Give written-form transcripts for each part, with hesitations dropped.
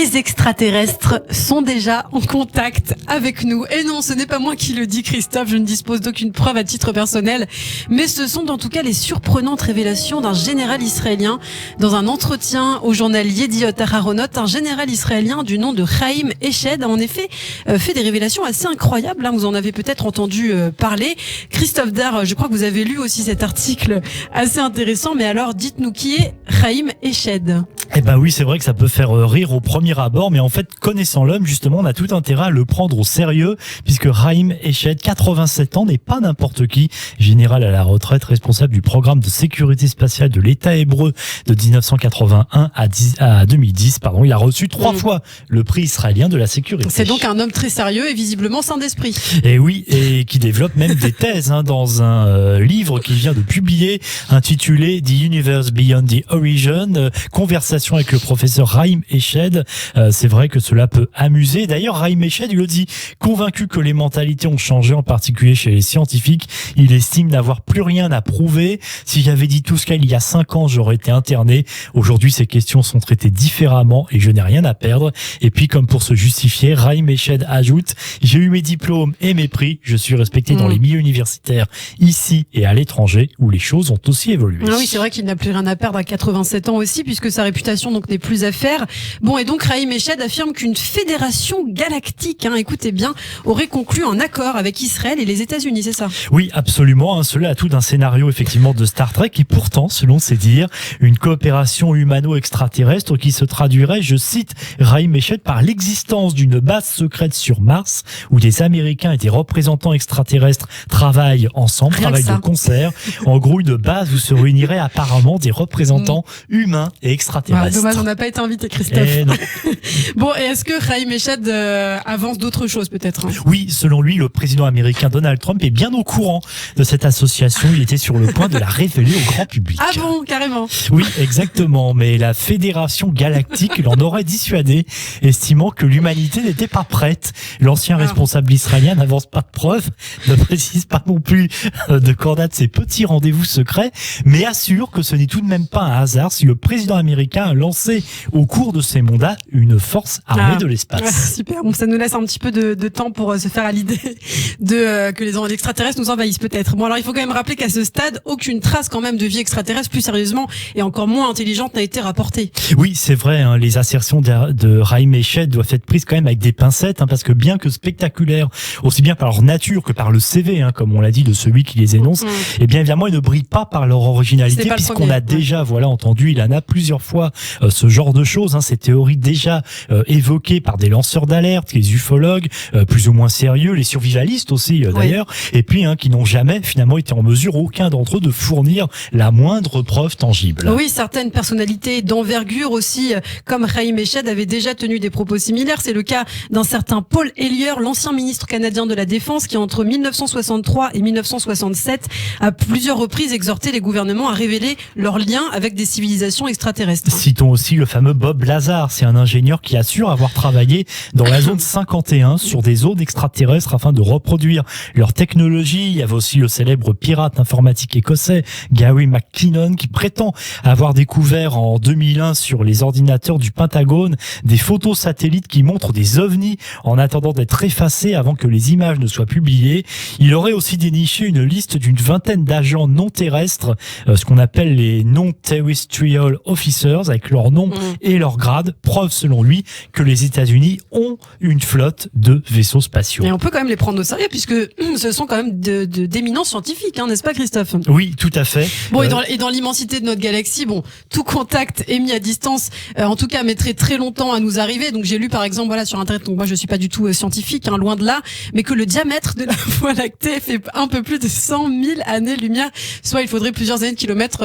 Les extraterrestres sont déjà en contact avec nous. Et non, ce n'est pas moi qui le dis, Christophe, je ne dispose d'aucune preuve à titre personnel, mais ce sont en tout cas les surprenantes révélations d'un général israélien. Dans un entretien au journal Yediot Aharonot, un général israélien du nom de Chaim Eshed a en effet fait des révélations assez incroyables. Vous en avez peut-être entendu parler. Christophe Dar, je crois que vous avez lu aussi cet article assez intéressant, mais alors dites-nous qui est Chaim Eshed. Eh ben oui, c'est vrai que ça peut faire rire au premier abord, mais en fait, connaissant l'homme, justement, on a tout intérêt à le prendre au sérieux, puisque Chaim Eshed, 87 ans, n'est pas n'importe qui. Général à la retraite, responsable du programme de sécurité spatiale de l'État hébreu de 1981 à 2010, il a reçu 3 fois le prix israélien de la sécurité. C'est donc un homme très sérieux et visiblement sain d'esprit. Et oui, et qui développe même des thèses dans un livre qu'il vient de publier, intitulé The Universe Beyond the Horizon, conversation avec le professeur Chaim Eshed. C'est vrai que cela peut amuser. D'ailleurs, Chaim Eshed, il le dit, convaincu que les mentalités ont changé, en particulier chez les scientifiques. Il estime n'avoir plus rien à prouver. Si j'avais dit tout ce qu'il y a 5 ans, j'aurais été interné. Aujourd'hui, ces questions sont traitées différemment et je n'ai rien à perdre. Et puis, comme pour se justifier, Chaim Eshed ajoute: j'ai eu mes diplômes et mes prix. Je suis respecté dans les milieux universitaires ici et à l'étranger, où les choses ont aussi évolué. Ah oui, c'est vrai qu'il n'a plus rien à perdre à 87 ans aussi, puisque sa réputation donc n'est plus à faire. Bon, et donc Chaim Eshed affirme qu'une fédération galactique, écoutez bien, aurait conclu un accord avec Israël et les États-Unis, c'est ça? Oui, absolument. Cela a tout d'un scénario effectivement de Star Trek, et pourtant, selon ses dires, une coopération humano-extraterrestre qui se traduirait, je cite Chaim Eshed, par l'existence d'une base secrète sur Mars où des Américains et des représentants extraterrestres travaillent ensemble, travaillent de concert. En gros, une base où se réuniraient apparemment des représentants humains et extraterrestres. Dommage, on n'a pas été invité, Christophe. Non. Bon, et est-ce que Chaim Eshed avance d'autres choses peut-être? Oui, selon lui, le président américain Donald Trump est bien au courant de cette association. Il était sur le point de la révéler au grand public. Ah bon, carrément? Oui, exactement. Mais la Fédération Galactique l'en aurait dissuadé, estimant que l'humanité n'était pas prête. L'ancien responsable israélien n'avance pas de preuves, ne précise pas non plus de quand datent ces petits rendez-vous secrets, mais assure que ce n'est tout de même pas un hasard si le président américain a lancé au cours de ses mandats une force armée de l'espace. Super, bon, ça nous laisse un petit peu de temps pour se faire à l'idée de que les extraterrestres nous envahissent peut-être. Bon, alors il faut quand même rappeler qu'à ce stade, aucune trace quand même de vie extraterrestre, plus sérieusement, et encore moins intelligente, n'a été rapportée. Oui, c'est vrai, les assertions de Chaim Eshed doivent être prises quand même avec des pincettes, parce que bien que spectaculaires, aussi bien par leur nature que par le CV, comme on l'a dit, de celui qui les énonce, et bien évidemment, ils ne brillent pas par leur originalité, puisqu'on a déjà, entendu, il en a plusieurs fois ce genre de choses, ces théories déjà évoquées par des lanceurs d'alerte, les ufologues, plus ou moins sérieux, les survivalistes aussi d'ailleurs, et puis qui n'ont jamais finalement été en mesure, aucun d'entre eux, de fournir la moindre preuve tangible. Oui, certaines personnalités d'envergure aussi, comme Chaim Eshed, avaient déjà tenu des propos similaires. C'est le cas d'un certain Paul Hellyer, l'ancien ministre canadien de la Défense, qui entre 1963 et 1967 a plusieurs reprises exhorté les gouvernements à révéler leurs liens avec des civilisations extraterrestres. Citons aussi le fameux Bob Lazar, c'est un ingénieur qui assure avoir travaillé dans la zone 51 sur des zones extraterrestres afin de reproduire leur technologie. Il y avait aussi le célèbre pirate informatique écossais Gary McKinnon qui prétend avoir découvert en 2001 sur les ordinateurs du Pentagone des photos satellites qui montrent des ovnis en attendant d'être effacés avant que les images ne soient publiées. Il aurait aussi déniché une liste d'une vingtaine d'agents non terrestres, ce qu'on appelle les non-terrestrial officers, avec leur nom et leur grade, preuve selon lui que les États-Unis ont une flotte de vaisseaux spatiaux. Et on peut quand même les prendre au sérieux puisque ce sont quand même d'éminents scientifiques, n'est-ce pas Christophe? Oui, tout à fait. Bon, et dans l'immensité de notre galaxie, tout contact émis à distance, en tout cas, mettrait très longtemps à nous arriver. Donc j'ai lu par exemple sur internet, donc moi je suis pas du tout scientifique, loin de là, mais que le diamètre de la Voie lactée fait un peu plus de 100 000 années-lumière, soit il faudrait plusieurs années de kilomètres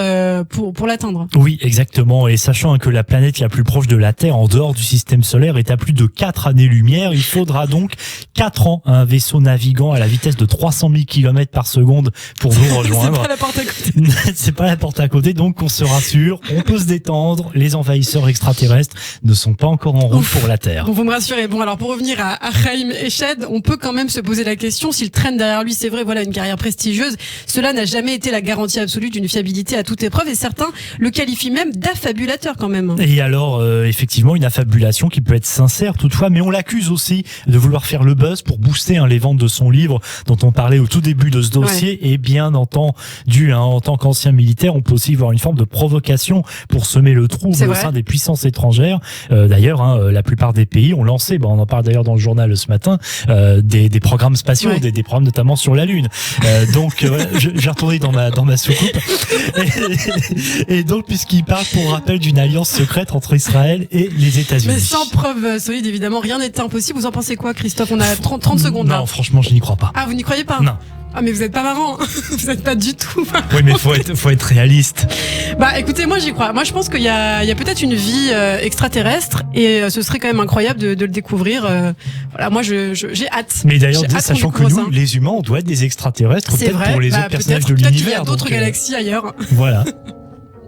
pour l'atteindre. Oui, exactement. Et sachant que la planète la plus proche de la Terre, en dehors du système solaire, est à plus de 4 années-lumière, il faudra donc 4 ans à un vaisseau navigant à la vitesse de 300 000 km par seconde pour nous rejoindre. C'est pas la porte à côté. C'est pas la porte à côté, donc on se rassure, on peut se détendre, les envahisseurs extraterrestres ne sont pas encore en route pour la Terre. Bon, vous me rassurez. Bon, alors pour revenir à Chaim Eshed, on peut quand même se poser la question s'il traîne derrière lui, c'est vrai, une carrière prestigieuse. Cela n'a jamais été la garantie absolue d'une fiabilité à toute épreuve et certains le qualifient même d'affabulateur quand même. Et alors, effectivement, une fabulation qui peut être sincère toutefois, mais on l'accuse aussi de vouloir faire le buzz pour booster les ventes de son livre dont on parlait au tout début de ce dossier. Et bien entendu, en tant qu'ancien militaire, on peut aussi voir une forme de provocation pour semer le trouble au sein des puissances étrangères. D'ailleurs, la plupart des pays ont lancé, on en parle d'ailleurs dans le journal ce matin, des programmes spatiaux, des programmes notamment sur la Lune. Donc, j'ai retourné dans ma soucoupe. Et donc, puisqu'il parle pour rappel d'une alliance secrète entre Israël et les États-Unis. Mais sans preuve solide, évidemment, rien n'est impossible. Vous en pensez quoi, Christophe? On a 30 secondes là. Non, franchement, je n'y crois pas. Ah, vous n'y croyez pas? Non. Ah, mais vous êtes pas marrant. Vous êtes pas du tout marrant. Oui, mais faut être réaliste. Écoutez, moi j'y crois. Moi je pense qu'il y a peut-être une vie extraterrestre et ce serait quand même incroyable de le découvrir. Voilà, moi j'ai hâte. Mais d'ailleurs, sachant que nous, les humains, on doit être des extraterrestres, peut-être pour les autres personnages de l'univers. Peut-être qu'il y a d'autres galaxies ailleurs. Voilà.